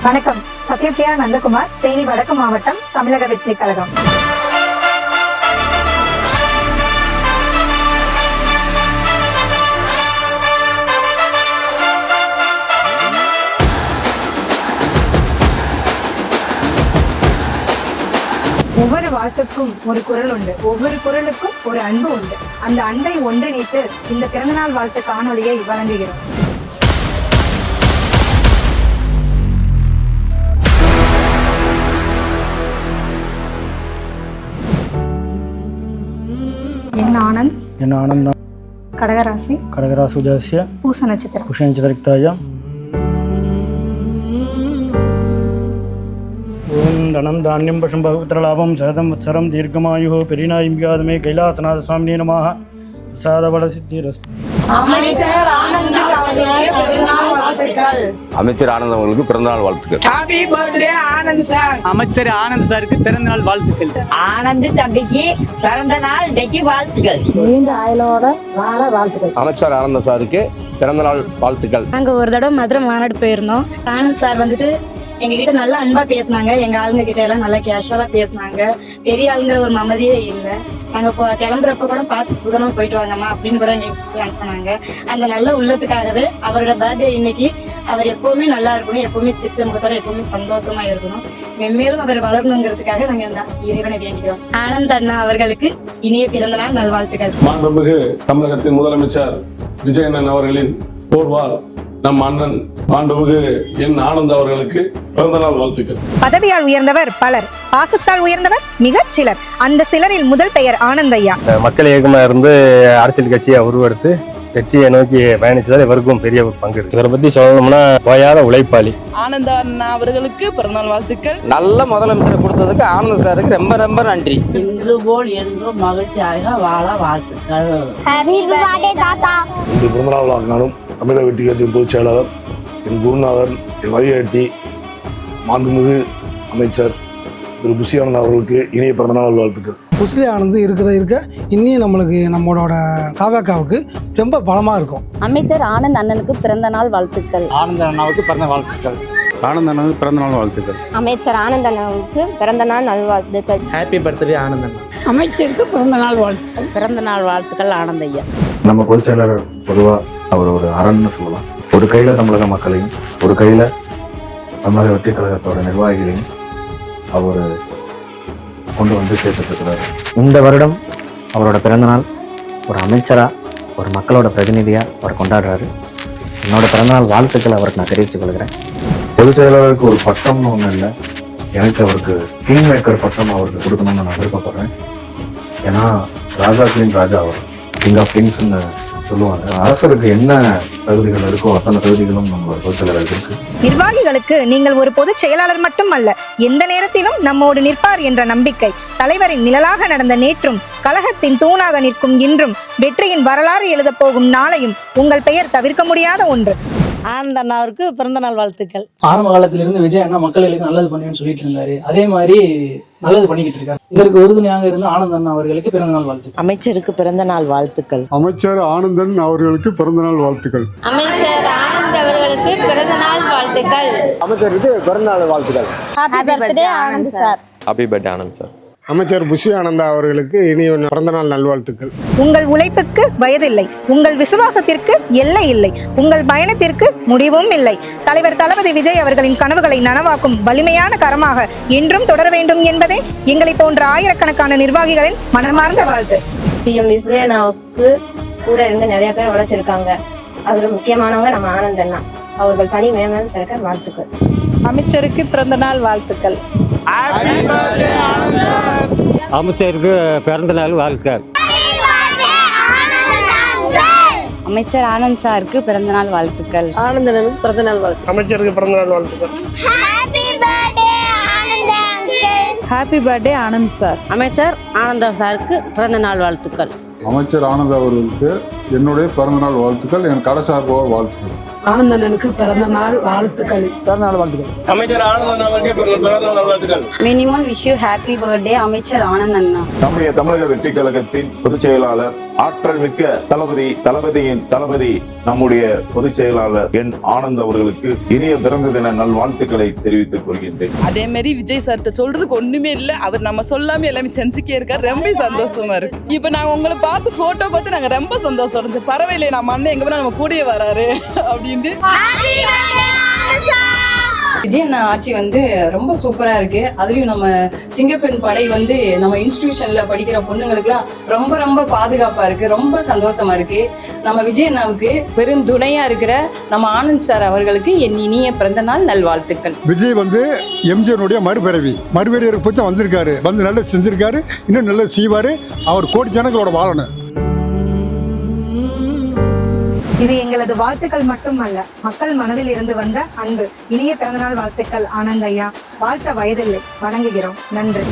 வணக்கம். சத்யபிரியா நந்தகுமார், தேனி வடக்கு மாவட்டம், தமிழக வெற்றி கழகம். ஒவ்வொரு வாழ்த்துக்கும் ஒரு குரல் உண்டு, ஒவ்வொரு குரலுக்கும் ஒரு அன்பு உண்டு. அந்த அன்பை ஒன்றிணைத்து இந்த பிறந்தநாள் வாழ்த்து காணொலியை வழங்குகிறோம். என்ன ஆனந்த் கடகராசி கடகராசுஜாஸ்ய பூச நட்சத்திரம் புஷ்யநட்சத்திரக்தாயாம் ஓம் தனம் தானியம் பசும் பகுத்திரலாபம் சரதம் வத்சரம் தீர்க்கமாயு பெரிநாயும் வியாதமே கைலாசநாத சுவாமினே நமாக பிரசாதபல சித்திரஸ்து. அமைச்சர் ஆனந்த் அவர்களுக்கு பிறந்தநாள் வாழ்த்துக்கள். Happy birthday Anand sir. அமைச்சர் ஆனந்த் சாருக்கு பிறந்தநாள் வாழ்த்துக்கள். ஆனந்த் தம்பிக்கு பிறந்த நாள் இன்னைக்கு வாழ்த்துக்கள். நீண்ட ஆயுளோட வாழ வாழ்த்துக்கள். அமைச்சர் ஆனந்த் சாருக்கு பிறந்தநாள் வாழ்த்துக்கள். நாங்க ஒரு தடவை மதுரை மாநாடு போயிருந்தோம். ஆனந்த் சார் வந்துட்டு எங்க கிட்ட நல்லா அன்பா பேசினாங்க. எங்க ஆளுங்க கிட்ட எல்லாம் நல்லா கேஷுவலா பேசினாங்க. பெரிய ஆளுங்கிற ஒரு மமதியே இல்லை. நாங்க கிளம்புறப்ப கூட பார்த்து சுதனமா போயிட்டு வாங்கம்மா அப்படின்னு கூட எங்களுக்கு அனுப்பினாங்க. அந்த நல்ல உள்ளத்துக்காகவே அவரோட பர்த்டே இன்னைக்கு அவர் எப்பவுமே நல்லா இருக்கணும், எப்பவுமே சிரிச்ச முகத்தோட எப்பவுமே சந்தோஷமா இருக்கணும், மென்மேலும் அவர் வளரணுங்கிறதுக்காக நாங்க இந்த இறைவனை வேண்டிக்கிறோம். ஆனந்த் அண்ணா அவர்களுக்கு இனிய பிறந்த நாள் நல்வாழ்த்துக்கள். மாண்புமிகு தமிழகத்தின் முதலமைச்சர் விஜயன் அவர்களின் போர்வால் நம் அண்ணன் மாண்புமிகு என் ஆனந்த் அவர்களுக்கு பிறந்தநாள் வாழ்த்துக்கள். பதவியால் உயர்ந்தவர் பலர், பாசத்தால் உயர்ந்தவர் மிகச் சிலர். அந்த சிலரில் முதல் பெயர் ஆனந்த் ஐயா. மக்கள் இயக்கமா இருந்து அரசியல் கட்சியை உருவெடுத்து வெற்றியை நோக்கி பயணிச்சதால் இவருக்கும் பெரிய ஒரு பங்கு இருக்கு. இவரை பத்தி சொல்லணும்னா ஓயாத உழைப்பாளி. ஆனந்த் அண்ணா அவர்களுக்கு பிறந்தநாள் வாழ்த்துக்கள். நல்ல முதலமைச்சரை கொடுத்ததுக்கு ஆனந்த் சாருக்கு ரொம்ப ரொம்ப நன்றி. இன்று போல் என்றும் மகிழ்ச்சியாக வாழ வாழ்த்துக்கள். இந்த பிறந்தநாள் வாழ்நாளும் தமிழக வெற்றி கழகத்தின் பொதுச் செயலாளர், என் குருநாதர், என் வழிகாட்டி மாண்புமிகு அமைச்சர் திரு புஷி ஆனந்த் அவர்களுக்கு இனிய பிறந்தநாள் வாழ்த்துக்கள். புஷி ஆனந்த் இருக்க இன்னும் நம்மளுக்கு நம்மளோட தாவேக்காவுக்கு ரொம்ப பலமாக இருக்கும். அமைச்சர் ஆனந்த் அண்ணனுக்கு பிறந்த நாள் வாழ்த்துக்கள். ஆனந்த் அண்ணாவுக்கு பிறந்த வாழ்த்துக்கள். ஆனந்த் அண்ணனுக்கு பிறந்தநாள் வாழ்த்துக்கள். அமைச்சர் ஆனந்த் அண்ணனுக்கு பிறந்த நாள் நல்வாழ்த்துக்கள். ஹாப்பி பர்த்டே ஆனந்த் அண்ணா. அமைச்சருக்கு பிறந்த நாள் வாழ்த்துக்கள். பிறந்த நாள் வாழ்த்துக்கள் ஆனந்த் ஐயா. நம்ம பொதுச் செயலாளர் பொதுவாக அவர் ஒரு அரண்னு சொல்லலாம். ஒரு கையில் தமிழக மக்களையும் ஒரு கையில் தமிழக வெற்றி கழகத்தோட நிர்வாகிகளையும் அவர் கொண்டு வந்து சேர்த்துருக்கிறார். இந்த வருடம் அவரோட பிறந்தநாள் ஒரு அமைச்சராக, ஒரு மக்களோட பிரதிநிதியாக அவர் கொண்டாடுறாரு. என்னோட பிறந்தநாள் வாழ்த்துக்களை அவருக்கு நான் தெரிவித்துக் கொள்கிறேன். பொதுச் செயலாளருக்கு ஒரு பட்டம்னு ஒன்றும் இல்லை, எனக்கு அவருக்கு கிங் மேக்கர் பட்டம் அவருக்கு கொடுக்கணும்னு நான் விருப்பப்படுறேன். ஏன்னா ராஜாக்களின் ராஜா அவர், கிங் ஆஃப் கிங்ஸ்ன்னு சொல்லுவாங்க. அரசருக்கு என்ன தகுதிகள் இருக்கோ அத்தனை தகுதிகளும் நம்மளோட பொதுச் செயலாளருக்கு இருக்கு. நிர்வாகிகளுக்கு நீங்கள் ஒரு பொதுச் செயலாளர் மட்டுமல்ல, எந்த நேரத்திலும் நம்மோடு நிற்பார் என்ற நம்பிக்கை. தலைவரின் நிழலாக நடந்த நேற்றும், கழகத்தின் தூணாக நிற்கும் இன்றும், வெற்றியின் வரலாறு எழுத போகும் நாளையும் உங்கள் பெயர் தவிர்க்க முடியாத ஒன்று. ஆனந்த் அண்ணாவிற்கு பிறந்த நாள் வாழ்த்துக்கள். ஆரம்ப காலத்திலிருந்து விஜய் அண்ணா மக்களுக்கு நல்லது பண்ணுவேன்னு சொல்லிட்டு இருந்தாரு. அதே மாதிரி நல்லது பண்ணிக்கிட்டு இருக்காரு. இதற்கு உறுதுணையாக இருந்த ஆனந்த் அண்ணா அவர்களுக்கு பிறந்த நாள் வாழ்த்துக்கள். அமைச்சருக்கு பிறந்த நாள் வாழ்த்துக்கள். அமைச்சர் ஆனந்தன் அவர்களுக்கு பிறந்தநாள் வாழ்த்துக்கள். அமைச்சர் ஆனந்த் அவர்களுக்கு பிறந்த நாள் வாழ்த்துக்கள். அமைச்சருக்கு பிறந்தநாள் வாழ்த்துக்கள். Happy birthday Anand sir. Happy birthday Anand sir. அமைச்சர் புஷி ஆனந்த் அவர்களுக்கு இனிய பிறந்தநாள் நல்வாழ்த்துக்கள். உங்கள் உழைப்புக்கு வயதில்லை, உங்கள் விசுவாசத்திற்கு எல்லை இல்லை, உங்கள் பயணத்திற்கு முடிவும் இல்லை. தலைவர் தளபதி விஜய் அவர்களின் கனவுகளை நனவாக்கும் வலிமையான கரமாக என்றும் தொடர வேண்டும் என்பதே எங்களை போன்ற ஆயிரக்கணக்கான நிர்வாகிகளின் மனமார்ந்த வாழ்த்து. சிஎம் விஜயனாவுக்கு கூட இருந்து நிறைய பேர் உழைச்சிருக்காங்க. அதுல முக்கியமானவங்க நம்ம ஆனந்த் அண்ணா. அவர்கள் பணி மேம்பட சிறக்க வாழ்த்துக்கள். அமைச்சருக்கு பிறந்த நாள் வாழ்த்துக்கள். அமைச்சருக்கு பிறந்த நாள் வாழ்த்துக்கள். அமைச்சர் ஆனந்த் சாருக்கு பிறந்த நாள் வாழ்த்துக்கள். ஆனந்த் அண்ணனுக்கு பிறந்த நாள் வாழ்த்துக்கள். அமைச்சருக்கு பிறந்த நாள் வாழ்த்துக்கள். Happy birthday Anand sir. அமைச்சர் ஆனந்த் சாருக்கு பிறந்த நாள் வாழ்த்துக்கள். அமைச்சர் ஆனந்த் அவர்களுக்கு என்னுடைய பிறந்தநாள் வாழ்த்துக்கள், என் கடை சார்பாக வாழ்த்துக்கள். ஆனந்தனுக்கு பிறந்த நாள் வாழ்த்துக்கள். பிறந்தநாள் வாழ்த்துக்கள். அமைச்சர் ஆனந்தன் அவர்களுக்கு பிறந்தநாள் வாழ்த்துக்கள். Minimum wish you happy birthday அமைச்சர் ஆனந்த் அண்ணா. நம்முடைய தமிழக வெற்றி கழகத்தின் பொதுச் செயலாளர், ஆற்றல் மிக்க தளபதியின் தளபதி நம்முடைய பொதுச் செயலாளர் என் ஆனந்த் அவர்களுக்கு இனிய பிறந்த தின நல்வாழ்த்துக்களை தெரிவித்துக் கொள்கின்றேன். அதே மாதிரி விஜய் சார்கிட்ட சொல்றதுக்கு ஒண்ணுமே இல்ல. அவர் நம்ம சொல்லாம எல்லாமே செஞ்சுக்கே இருக்காரு. ரொம்ப சந்தோஷமா இருக்கு. இப்ப நாங்க உங்களை பார்த்து போட்டோ பார்த்து நாங்க ரொம்ப சந்தோஷம் இருந்துச்சு. பரவாயில்லையே, நம்ம அண்ணன் எங்க போனா நம்ம கூடயே வராரு அப்படின்னு. விஜய் அண்ணா ஆட்சி வந்து ரொம்ப சூப்பரா இருக்கு. அதுலயும் நம்ம சிங்கப்பெண் படை வந்து நம்ம இன்ஸ்டிடியூஷன்ல படிக்கிற பொண்ணுங்களுக்குலாம் ரொம்ப ரொம்ப பாதுகாப்பா இருக்கு. ரொம்ப சந்தோஷமா இருக்கு. நம்ம விஜய் அண்ணாவுக்கு பெரும் துணையா இருக்கிற நம்ம ஆனந்த் சார் அவர்களுக்கு என் இனிய பிறந்த நாள் நல்வாழ்த்துக்கள். விஜய் வந்து எம்ஜிஆருடைய மறுபிறவி பற்றி வந்திருக்காரு, வந்து நல்லா செஞ்சிருக்காரு, இன்னும் நல்லா செய்வாரு. அவர் கோடி ஜனங்களோட வாழணும். இது எங்களது வாழ்த்துக்கள் மட்டுமல்ல, மக்கள் மனதில் இருந்து வந்த அன்பு. இனிய பிறந்தநாள் வாழ்த்துக்கள் ஆனந்த் ஐயா. வாழ்த்த வயதில்லை, வணங்குகிறோம். நன்றி.